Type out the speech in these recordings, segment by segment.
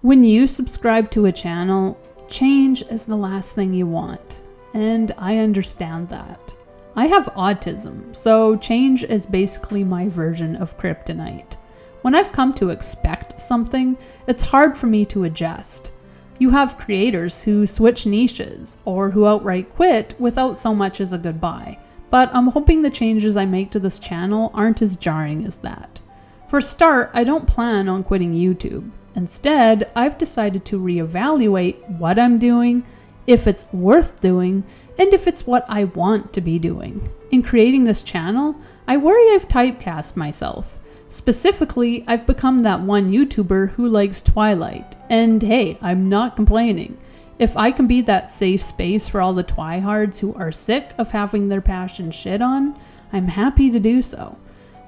When you subscribe to a channel, change is the last thing you want, and I understand that. I have autism, so change is basically my version of kryptonite. When I've come to expect something, it's hard for me to adjust. You have creators who switch niches, or who outright quit without so much as a goodbye, but I'm hoping the changes I make to this channel aren't as jarring as that. For a start, I don't plan on quitting YouTube. Instead, I've decided to reevaluate what I'm doing, if it's worth doing, and if it's what I want to be doing. In creating this channel, I worry I've typecast myself. Specifically, I've become that one YouTuber who likes Twilight, and hey, I'm not complaining. If I can be that safe space for all the twihards who are sick of having their passion shit on, I'm happy to do so.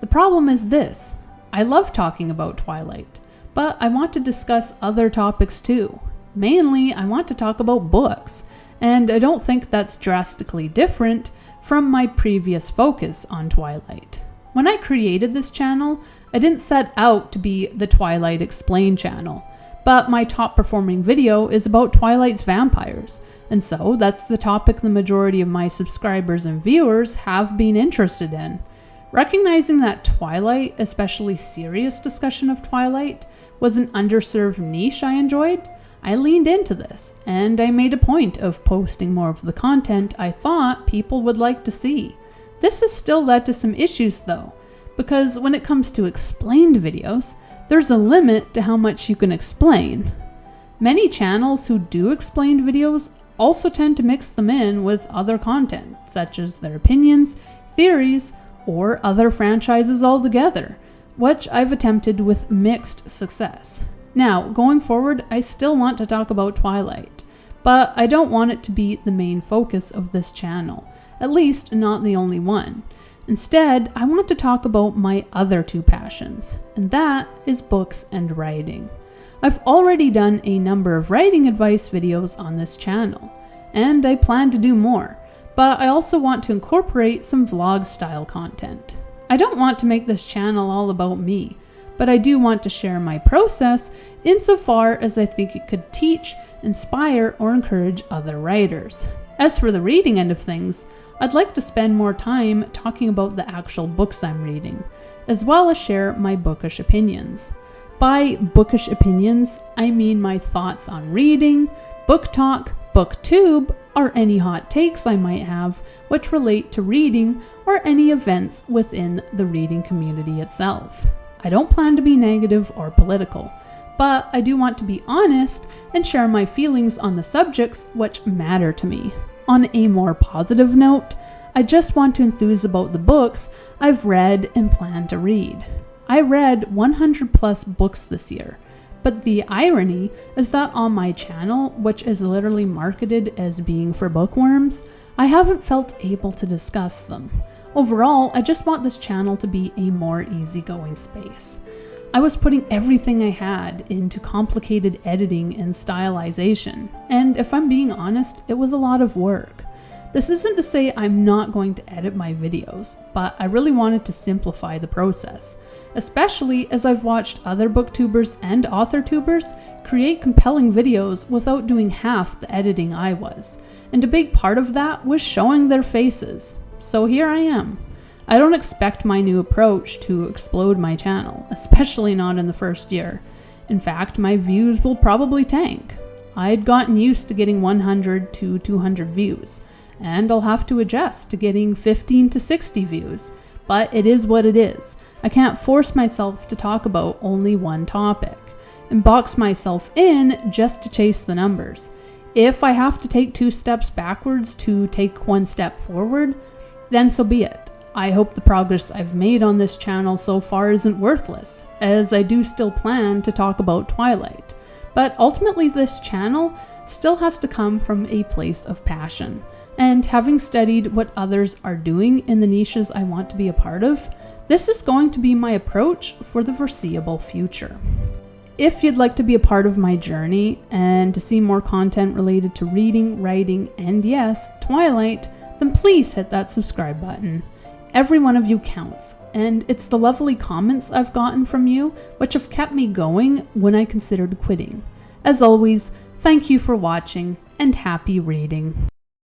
The problem is this: I love talking about Twilight, but I want to discuss other topics too. Mainly, I want to talk about books, and I don't think that's drastically different from my previous focus on Twilight. When I created this channel, I didn't set out to be the Twilight Explained channel, but my top performing video is about Twilight's vampires, and so that's the topic the majority of my subscribers and viewers have been interested in. Recognizing that Twilight, especially serious discussion of Twilight, was an underserved niche I enjoyed, I leaned into this, and I made a point of posting more of the content I thought people would like to see. This has still led to some issues though, because when it comes to explained videos, there's a limit to how much you can explain. Many channels who do explained videos also tend to mix them in with other content, such as their opinions, theories, or other franchises altogether, which I've attempted with mixed success. Now, going forward, I still want to talk about Twilight, but I don't want it to be the main focus of this channel, at least not the only one. Instead, I want to talk about my other two passions, and that is books and writing. I've already done a number of writing advice videos on this channel, and I plan to do more, but I also want to incorporate some vlog style content. I don't want to make this channel all about me, but I do want to share my process insofar as I think it could teach, inspire, or encourage other writers. As for the reading end of things, I'd like to spend more time talking about the actual books I'm reading, as well as share my bookish opinions. By bookish opinions, I mean my thoughts on reading, BookTok, BookTube, or any hot takes I might have which relate to reading or any events within the reading community itself. I don't plan to be negative or political, but I do want to be honest and share my feelings on the subjects which matter to me. On a more positive note, I just want to enthuse about the books I've read and plan to read. I read 100 plus books this year, but the irony is that on my channel, which is literally marketed as being for bookworms, I haven't felt able to discuss them. Overall, I just want this channel to be a more easygoing space. I was putting everything I had into complicated editing and stylization, and if I'm being honest, it was a lot of work. This isn't to say I'm not going to edit my videos, but I really wanted to simplify the process, especially as I've watched other booktubers and author-tubers create compelling videos without doing half the editing I was, and a big part of that was showing their faces. So here I am. I don't expect my new approach to explode my channel, especially not in the first year. In fact, my views will probably tank. I'd gotten used to getting 100 to 200 views, and I'll have to adjust to getting 15 to 60 views. But it is what it is. I can't force myself to talk about only one topic, and box myself in just to chase the numbers. If I have to take 2 steps backwards to take 1 step forward, then so be it. I hope the progress I've made on this channel so far isn't worthless, as I do still plan to talk about Twilight. But ultimately this channel still has to come from a place of passion, and having studied what others are doing in the niches I want to be a part of, this is going to be my approach for the foreseeable future. If you'd like to be a part of my journey and to see more content related to reading, writing, and yes, Twilight, then please hit that subscribe button. Every one of you counts, and it's the lovely comments I've gotten from you which have kept me going when I considered quitting. As always, thank you for watching and happy reading.